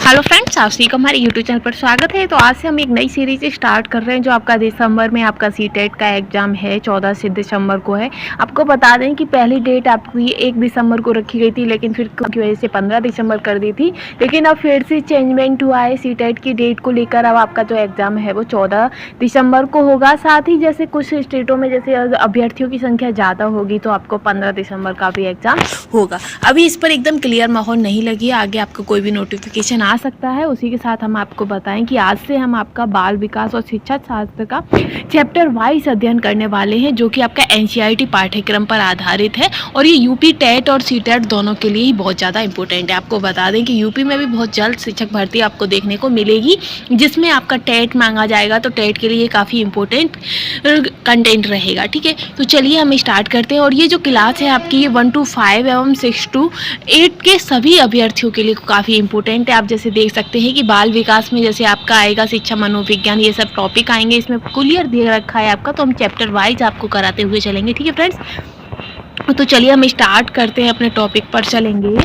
Hello friends, आप सभी का हमारे यूट्यूब चैनल पर स्वागत है। तो आज से हम एक नई सीरीज स्टार्ट कर रहे हैं जो आपका दिसंबर में आपका सीटेट का एग्जाम है, 14 से दिसंबर को है। आपको बता दें कि पहली डेट आपकी 1 दिसंबर को रखी गई थी, लेकिन फिर की वजह से 15 दिसंबर कर दी थी। लेकिन अब फिर से चेंजमेंट हुआ है सीटेट की डेट को लेकर। अब आपका जो एग्जाम है वो 14 दिसंबर को होगा। साथ ही जैसे कुछ स्टेटों में जैसे अभ्यर्थियों की संख्या ज़्यादा होगी तो आपको 15 दिसंबर का भी एग्जाम होगा। अभी इस पर एकदम क्लियर माहौल नहीं लगी है, आगे आपको कोई भी नोटिफिकेशन आ सकता है। उसी के साथ हम आपको बताएं कि आज से हम आपका बाल विकास और शिक्षा शास्त्र का चैप्टर वाइज अध्ययन करने वाले हैं, जो कि आपका एनसीईआरटी पाठ्यक्रम पर आधारित है। और ये यूपी टेट और सीटेट दोनों के लिए ही बहुत ज़्यादा इंपॉर्टेंट है। आपको बता दें कि यूपी में भी बहुत जल्द शिक्षक भर्ती आपको देखने को मिलेगी, जिसमें आपका टेट मांगा जाएगा। तो टेट के लिए काफ़ी इंपॉर्टेंट कंटेंट रहेगा। ठीक है, तो चलिए हम स्टार्ट करते हैं। और ये जो क्लास है आपकी, ये 1 to 5 एवं 6 to 8 के सभी अभ्यर्थियों के लिए काफ़ी इंपॉर्टेंट है। आप जैसे देख सकते हैं कि बाल विकास में जैसे आपका आएगा शिक्षा मनोविज्ञान, ये सब टॉपिक आएंगे। इसमें क्लियर दे रखा है आपका, तो हम चैप्टर वाइज आपको कराते हुए चलेंगे। ठीक है फ्रेंड्स, तो चलिए हम स्टार्ट करते हैं, अपने टॉपिक पर चलेंगे।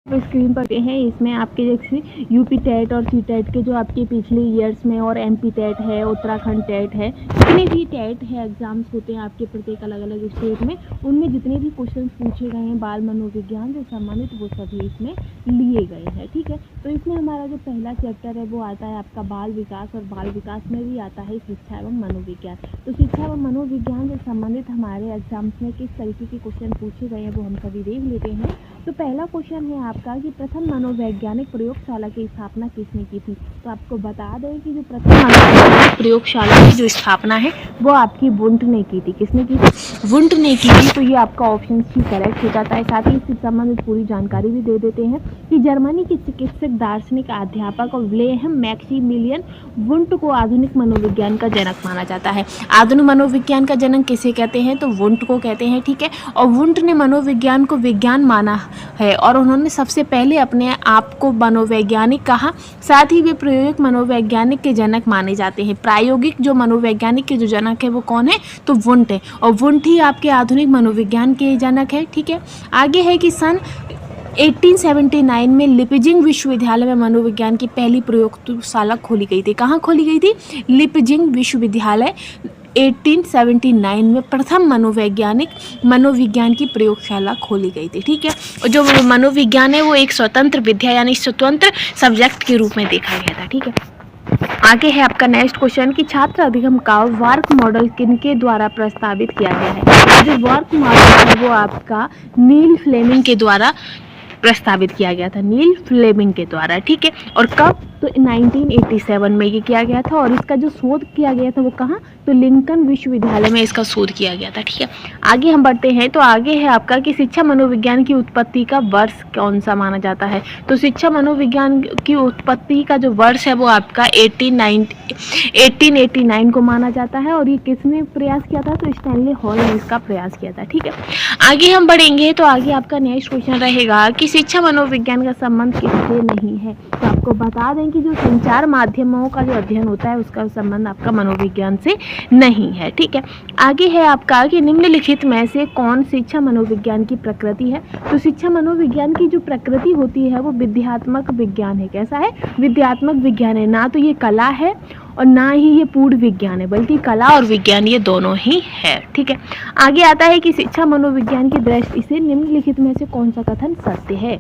स्क्रीन पर हैं, इसमें आपके जैसे यूपी टेट और सी टेट के जो आपके पिछले ईयर्स में, और एमपी टेट है, उत्तराखंड टेट है, जितने भी टेट है एग्जाम्स होते हैं आपके प्रत्येक अलग अलग स्टेट में, उनमें जितने भी क्वेश्चंस पूछे गए हैं बाल मनोविज्ञान से संबंधित, वो सभी इसमें लिए गए हैं। ठीक है, तो इसमें हमारा जो पहला चैप्टर है वो आता है आपका बाल विकास, और बाल विकास में भी आता है शिक्षा एवं मनोविज्ञान। तो शिक्षा एवं मनोविज्ञान से संबंधित हमारे एग्जाम्स में किस तरीके के क्वेश्चन पूछे गए हैं वो हम सभी देख लेते हैं। तो पहला क्वेश्चन है आपका कि प्रथम मनोवैज्ञानिक प्रयोगशाला की स्थापना किसने की थी। तो आपको बता दें कि जो प्रथम मनोवैज्ञानिक प्रयोगशाला की जो स्थापना है वो आपकी वुंट ने की थी। किसने की थी? वुंट ने की थी। तो ये आपका ऑप्शन सी करेक्ट हो जाता है। साथ ही इससे संबंधित पूरी जानकारी भी दे देते हैं कि जर्मनी के चिकित्सक, दार्शनिक, अध्यापक और विलेहम मैक्सिमिलियन वुंट को आधुनिक मनोविज्ञान का जनक माना जाता है। आधुनिक मनोविज्ञान का जनक किसे कहते हैं? तो वुंट को कहते हैं। ठीक है, और वुंट ने मनोविज्ञान को विज्ञान माना है, और उन्होंने सबसे पहले अपने आप को मनोवैज्ञानिक कहा। साथ ही वे प्रायोगिक मनोवैज्ञानिक के जनक माने जाते हैं। प्रायोगिक जो मनोवैज्ञानिक के जो जनक है वो कौन है? तो वुंट है, और वुंट ही आपके आधुनिक मनोविज्ञान के जनक है। ठीक है, आगे है कि सन 1879 में लिपजिंग विश्वविद्यालय में मनोविज्ञान की पहली प्रयोगशाला खोली गई थी। कहाँ खोली गई थी? लिपजिंग विश्वविद्यालय 1879 में प्रथम मनोविज्ञान की प्रयोगशाला खोली गई थी। ठीक है, और जो मनोविज्ञान है वो एक स्वतंत्र विद्या यानी स्वतंत्र सब्जेक्ट के रूप में देखा गया था। ठीक है, आगे है आपका नेक्स्ट क्वेश्चन कि छात्र अधिगम का वर्क मॉडल किनके द्वारा प्रस्तावित किया गया है। जो वर्क मॉडल है वो आपका नील फ्लेमिंग के द्वारा प्रस्तावित किया गया था, नील फ्लेमिंग के द्वारा। ठीक है, और कब? तो 1987 में ये किया गया था। और इसका जो शोध किया गया था वो कहाँ? तो लिंकन विश्वविद्यालय में इसका शोध किया गया था। ठीक है, आगे हम बढ़ते हैं। तो आगे है आपका कि शिक्षा मनोविज्ञान की उत्पत्ति का वर्ष कौन सा माना जाता है। तो शिक्षा मनोविज्ञान की उत्पत्ति का जो वर्ष है वो आपका 1889 को माना जाता है। और ये किसने प्रयास किया था? तो स्टैनली हॉल ने इसका प्रयास किया था। ठीक है, आगे हम बढ़ेंगे। तो आगे आपका नेक्स्ट क्वेश्चन रहेगा कि शिक्षा मनोविज्ञान का संबंध किससे नहीं है। तो आपको बता दें कि जो संचार माध्यमों का जो अध्ययन होता है उसका संबंध आपका मनोविज्ञान से नहीं है। ठीक है, आगे है आपका कि निम्नलिखित में से कौन शिक्षा मनोविज्ञान की प्रकृति है। तो शिक्षा मनोविज्ञान की जो प्रकृति होती है वो विद्यात्मक विज्ञान है। कैसा है? विद्यात्मक विज्ञान है। ना तो ये कला है और ना ही ये पूर्ण विज्ञान है, बल्कि कला और विज्ञान ये दोनों ही है। ठीक है, आगे आता है कि शिक्षा मनोविज्ञान की दृष्टि से निम्नलिखित में से कौन सा कथन सत्य है।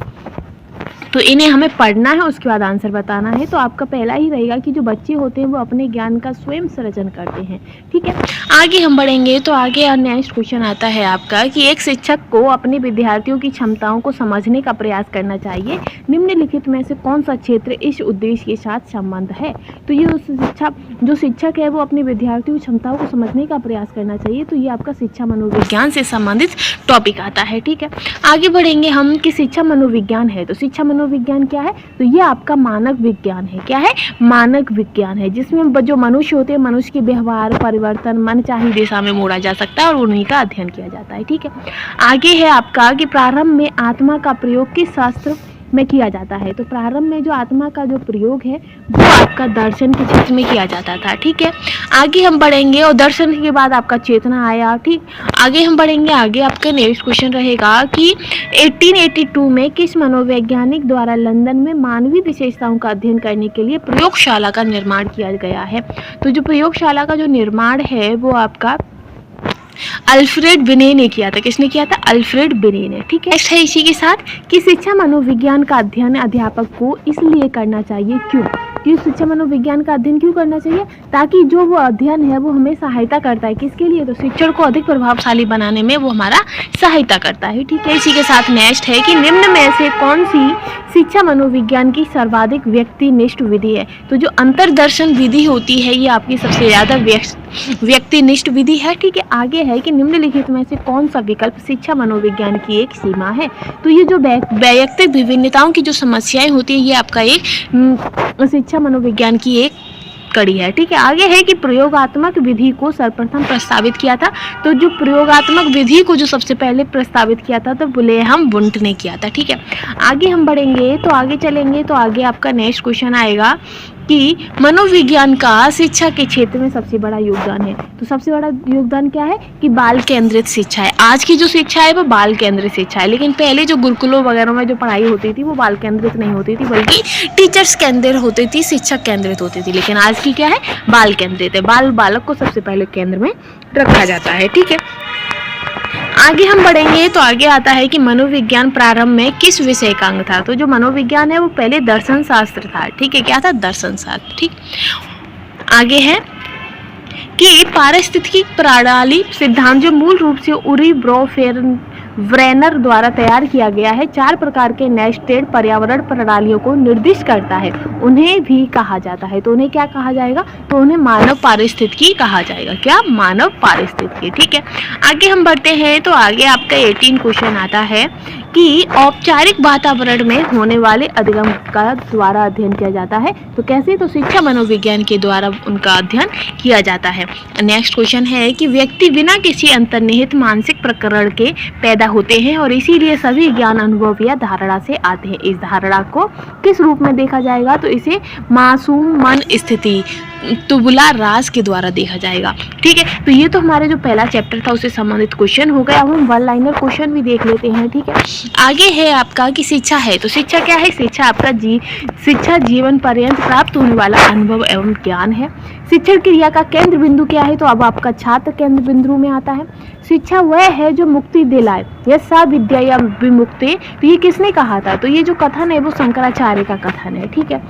तो इन्हें हमें पढ़ना है, उसके बाद आंसर बताना है। तो आपका पहला ही रहेगा कि जो बच्चे होते हैं वो अपने ज्ञान का स्वयं सृजन करते हैं। ठीक है, आगे हम बढ़ेंगे। तो आगे नेक्स्ट क्वेश्चन आता है आपका कि एक शिक्षक को अपने विद्यार्थियों की क्षमताओं को समझने का प्रयास करना चाहिए। निम्नलिखित में से कौन सा क्षेत्र इस उद्देश्य के साथ संबंध है। तो ये जो शिक्षक है वो अपने विद्यार्थियों की क्षमताओं को समझने का प्रयास करना चाहिए। तो ये आपका शिक्षा मनोविज्ञान से संबंधित टॉपिक आता है। ठीक है, आगे बढ़ेंगे हम कि शिक्षा मनोविज्ञान है। तो शिक्षा मनोविज्ञान क्या है? तो ये आपका मानव विज्ञान है। क्या है? मानव विज्ञान है, जिसमें जो मनुष्य होते हैं, मनुष्य के व्यवहार परिवर्तन मनचाही दिशा में मोड़ा जा सकता है और उन्हीं का अध्ययन किया जाता है। ठीक है, आगे है आपका कि प्रारंभ में आत्मा का प्रयोग किस शास्त्र में किया जाता है। तो प्रारंभ में जो आत्मा का जो प्रयोग है वो आपका दर्शन के क्षेत्र में किया जाता था। ठीक है, आगे हम बढ़ेंगे और दर्शन के बाद आपका चेतना आया। ठीक, आगे हम बढ़ेंगे। आगे आपका नेक्स्ट क्वेश्चन रहेगा कि 1882 में किस मनोवैज्ञानिक द्वारा लंदन में मानवीय विशेषताओं का अध्ययन करने के लिए प्रयोगशाला का निर्माण किया गया है। तो जो प्रयोगशाला का जो निर्माण है वो आपका अल्फ्रेड बिने ने किया था। किसने किया था? अल्फ्रेड बिने ने। ठीक है, नेक्स्ट है इसी के साथ कि शिक्षा मनोविज्ञान का अध्ययन अध्यापक को इसलिए करना चाहिए क्यों? कि शिक्षा मनोविज्ञान का अध्ययन क्यों करना चाहिए? ताकि जो वो अध्ययन है वो हमें सहायता करता है। किसके लिए? तो शिक्षण को अधिक प्रभावशाली बनाने में वो हमारा सहायता करता है। ठीक है, इसी के साथ नेक्स्ट है कि निम्न में से कौन सी शिक्षा मनोविज्ञान की सर्वाधिक व्यक्तिनिष्ठ विधि है? तो जो अंतरदर्शन विधि होती है ये आपकी सबसे ज़्यादा व्यक्तिनिष्ठ विधि है। ठीक है, आगे है कि निम्नलिखित में से कौन सा विकल्प शिक्षा मनोविज्ञान की एक सीमा है? तो ये जो वैयक्तिक विभिन्नताओं की जो समस्याएं होती है ये आपका एक शिक्षा मनोविज्ञान की एक कड़ी है। ठीक है, आगे है कि प्रयोगात्मक विधि को सर्वप्रथम प्रस्तावित किया था। तो जो प्रयोगात्मक विधि को जो सबसे पहले प्रस्तावित किया था तो विलियम वुंट ने किया था। ठीक है, आगे हम बढ़ेंगे तो आगे चलेंगे तो आगे आपका नेक्स्ट क्वेश्चन आएगा कि मनोविज्ञान का शिक्षा के क्षेत्र में सबसे बड़ा योगदान है। तो सबसे बड़ा योगदान क्या है? कि बाल केंद्रित शिक्षा है। आज की जो शिक्षा है वो बाल केंद्रित शिक्षा है, लेकिन पहले जो गुरुकुलों वगैरह में जो पढ़ाई होती थी वो बाल केंद्रित नहीं होती थी, बल्कि टीचर्स केंद्रित होती थी, शिक्षक केंद्रित होती थी। लेकिन आज की क्या है? बाल केंद्रित है। बालक को सबसे पहले केंद्र में रखा जाता है। ठीक है, आगे हम बढ़ेंगे तो आगे आता है कि मनोविज्ञान प्रारंभ में किस विषय का अंग था? तो जो मनोविज्ञान है वो पहले दर्शन शास्त्र था। ठीक है, क्या था? दर्शन शास्त्र। ठीक, आगे है कि पारिस्थितिकी प्रणाली सिद्धांत जो मूल रूप से उरी ब्रोफेनर द्वारा तैयार किया गया है 4 प्रकार के नेस्टेड पर्यावरण प्रणालियों को निर्दिष्ट करता है, उन्हें भी कहा जाता है। तो उन्हें क्या कहा जाएगा? तो उन्हें मानव पारिस्थितिकी कहा जाएगा। क्या? मानव पारिस्थितिकी। ठीक है, आगे हम बढ़ते हैं तो आगे आपका 18 क्वेश्चन आता है कि औपचारिक वातावरण में होने वाले अधिगम का द्वारा अध्ययन किया जाता है। तो कैसे? तो शिक्षा मनोविज्ञान के द्वारा उनका अध्ययन किया जाता है। नेक्स्ट क्वेश्चन है कि व्यक्ति बिना किसी अंतर्निहित मानसिक प्रकरण के पैदा होते हैं और इसीलिए सभी ज्ञान अनुभव या धारणा से आते हैं। इस धारणा को किस रूप में देखा जाएगा? तो इसे मासूम मन स्थिति तुबला राज के द्वारा देखा जाएगा। ठीक है, तो ये तो हमारे जो पहला चैप्टर था उससे संबंधित क्वेश्चन हो गया। अब हम वन लाइनर क्वेश्चन भी देख लेते हैं। ठीक है, आगे है आपका कि शिक्षा है। तो शिक्षा क्या है? शिक्षा आपका शिक्षा जीवन पर्यंत प्राप्त होने वाला अनुभव एवं ज्ञान है। शिक्षण क्रिया का केंद्र बिंदु क्या है? तो अब आपका छात्र केंद्र बिंदु में आता है। शिक्षा वह है जो मुक्ति दिलाए, यह सा विद्या या विमुक्ति। तो ये किसने कहा था? तो ये जो कथन है वो शंकराचार्य का कथन है। ठीक है,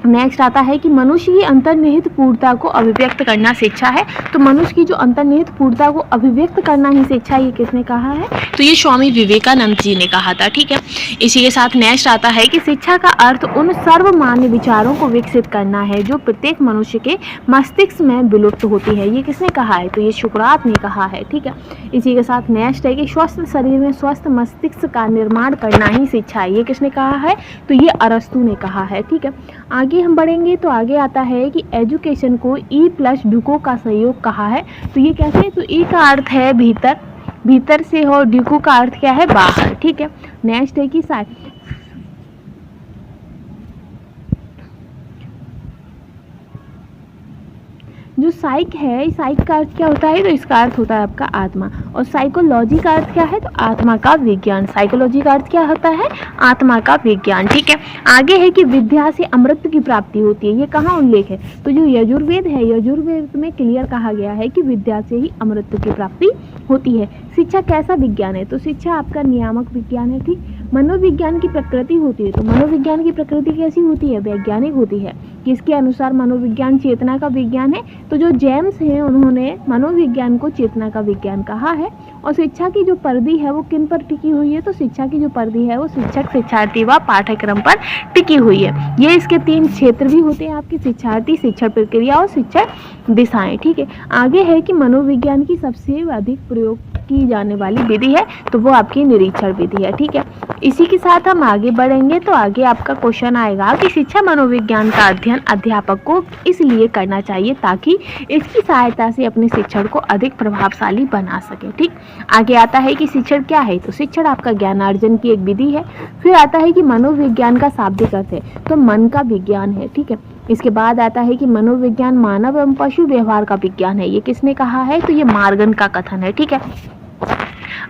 नेक्स्ट आता है कि मनुष्य की अंतर्निहित पूर्णता को अभिव्यक्त करना शिक्षा है। तो मनुष्य की जो अंतर्निहित पूर्णता को अभिव्यक्त करना ही शिक्षा, ये किसने कहा है? तो ये स्वामी विवेकानंद जी ने कहा था। ठीक है, इसी के साथ नेक्स्ट आता है कि शिक्षा का अर्थ उन सर्वमान्य विचारों को विकसित करना है जो प्रत्येक मनुष्य के मस्तिष्क में विलुप्त होती है। ये किसने कहा है? तो ये सुकरात ने कहा है। ठीक है, इसी के साथ नेक्स्ट है कि स्वस्थ शरीर में स्वस्थ मस्तिष्क का निर्माण करना ही शिक्षा है। ये किसने कहा है? तो ये अरस्तु ने कहा है। ठीक है, आगे हम बढ़ेंगे तो आगे आता है कि एजुकेशन को ई प्लस ड्यूको का सहयोग कहा है। तो ये कैसे? तो ई का अर्थ है भीतर से और ड्यूको का अर्थ क्या है? बाहर। ठीक है, नेक्स्ट है कि जो साइक है, साइक का अर्थ क्या होता है? तो इसका अर्थ होता है आपका आत्मा। और साइकोलॉजी का अर्थ क्या है? तो आत्मा का विज्ञान। साइकोलॉजी का अर्थ क्या होता है? आत्मा का विज्ञान। ठीक है, आगे है कि विद्या से अमृत की प्राप्ति होती है। ये कहाँ उल्लेख है? तो जो यजुर्वेद है, यजुर्वेद में क्लियर कहा गया है कि विद्या से ही अमृत की प्राप्ति होती है। शिक्षा कैसा विज्ञान है? तो शिक्षा आपका नियामक विज्ञान है। ठीक, मनोविज्ञान की प्रकृति होती है। तो मनोविज्ञान की प्रकृति कैसी होती है? वैज्ञानिक होती है। किसके अनुसार मनोविज्ञान चेतना का विज्ञान है? तो जो जेम्स हैं उन्होंने मनोविज्ञान को चेतना का विज्ञान कहा है। और शिक्षा की जो परिधि है वो किन पर टिकी हुई है? तो शिक्षा की जो परिधि है वो शिक्षक, शिक्षार्थी व पाठ्यक्रम पर टिकी हुई है। ये इसके 3 क्षेत्र भी होते हैं आपके: शिक्षार्थी, शिक्षण प्रक्रिया और शिक्षण दिशाएं। ठीक है, आगे है कि मनोविज्ञान की सबसे अधिक प्रयोग की जाने वाली विधि है तो वो आपकी निरीक्षण विधि है। ठीक है, इसी के साथ हम आगे बढ़ेंगे तो आगे आपका क्वेश्चन आएगा कि शिक्षा मनोविज्ञान का अध्ययन अध्यापक को इसलिए करना चाहिए ताकि इसकी सहायता से अपने शिक्षण को अधिक प्रभावशाली बना सके। ठीक, आगे आता है कि शिक्षण क्या है, तो शिक्षण आपका ज्ञानार्जन की एक विधि है। फिर आता है कि मनोविज्ञान का शाब्दिक अर्थ है, तो मन का विज्ञान है, ठीक है। इसके बाद आता है कि मनोविज्ञान मानव एवं पशु व्यवहार का विज्ञान है। ये किसने कहा है, तो ये मार्गन का कथन है, ठीक है।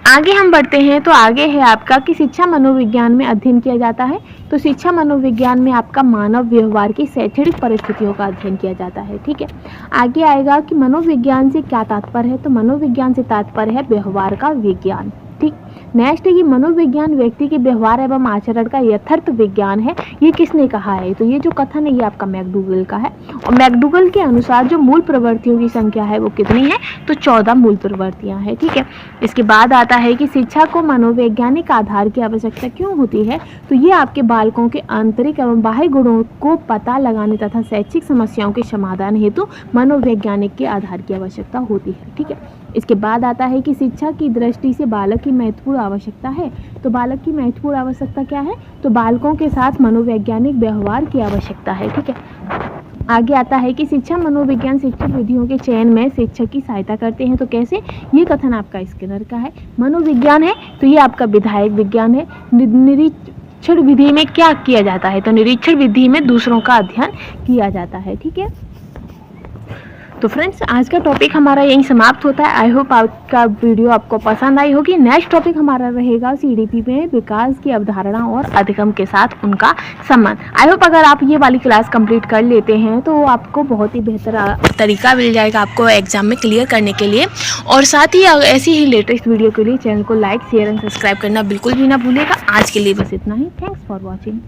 आगे हम बढ़ते हैं, तो आगे है आपका कि शिक्षा मनोविज्ञान में अध्ययन किया जाता है, तो शिक्षा मनोविज्ञान में आपका मानव व्यवहार की शैक्षणिक परिस्थितियों का अध्ययन किया जाता है, ठीक है। आगे आएगा कि मनोविज्ञान से क्या तात्पर्य है, तो मनोविज्ञान से तात्पर्य है व्यवहार का विज्ञान, ठीक। नेक्स्ट है कि मनोविज्ञान व्यक्ति के व्यवहार एवं आचरण का यथार्थ विज्ञान है। ये किसने कहा है, तो ये जो कथन है ये आपका मैकडूगल का है, और मैकडूगल के अनुसार जो मूल प्रवृत्तियों की संख्या है वो कितनी है, तो 14 मूल प्रवृत्तियां हैं, ठीक है। इसके बाद आता है कि शिक्षा को मनोवैज्ञानिक आधार की आवश्यकता क्यों होती है, तो ये आपके बालकों के आंतरिक एवं बाह्य गुणों को पता लगाने तथा शैक्षिक समस्याओं के समाधान हेतु मनोवैज्ञानिक के आधार की आवश्यकता होती है, ठीक है। इसके बाद आता है कि शिक्षा की दृष्टि से बालक की महत्वपूर्ण आवश्यकता है, तो बालक की महत्वपूर्ण आवश्यकता क्या है, तो बालकों के साथ मनोवैज्ञानिक व्यवहार की आवश्यकता है, ठीक है। आगे आता है कि शिक्षा मनोविज्ञान शिक्षण विधियों के चयन में शिक्षक की सहायता करते हैं, तो कैसे, ये कथन आपका स्किनर का है। मनोविज्ञान है तो ये आपका विधायक विज्ञान है। निरीक्षण विधि में क्या किया जाता है, तो निरीक्षण विधि में दूसरों का अध्ययन किया जाता है, ठीक है। तो फ्रेंड्स आज का टॉपिक हमारा यहीं समाप्त होता है। आई होप आपका वीडियो आपको पसंद आई होगी। नेक्स्ट टॉपिक हमारा रहेगा सीडीपी में विकास की अवधारणा और अधिगम के साथ उनका संबंध। आई होप अगर आप ये वाली क्लास कंप्लीट कर लेते हैं तो आपको बहुत ही बेहतर तरीका मिल जाएगा आपको एग्जाम में क्लियर करने के लिए। और साथ ही ऐसी ही लेटेस्ट वीडियो के लिए चैनल को लाइक शेयर एंड सब्सक्राइब करना बिल्कुल भी ना भूलिएगा। आज के लिए बस इतना ही। Thanks for watching.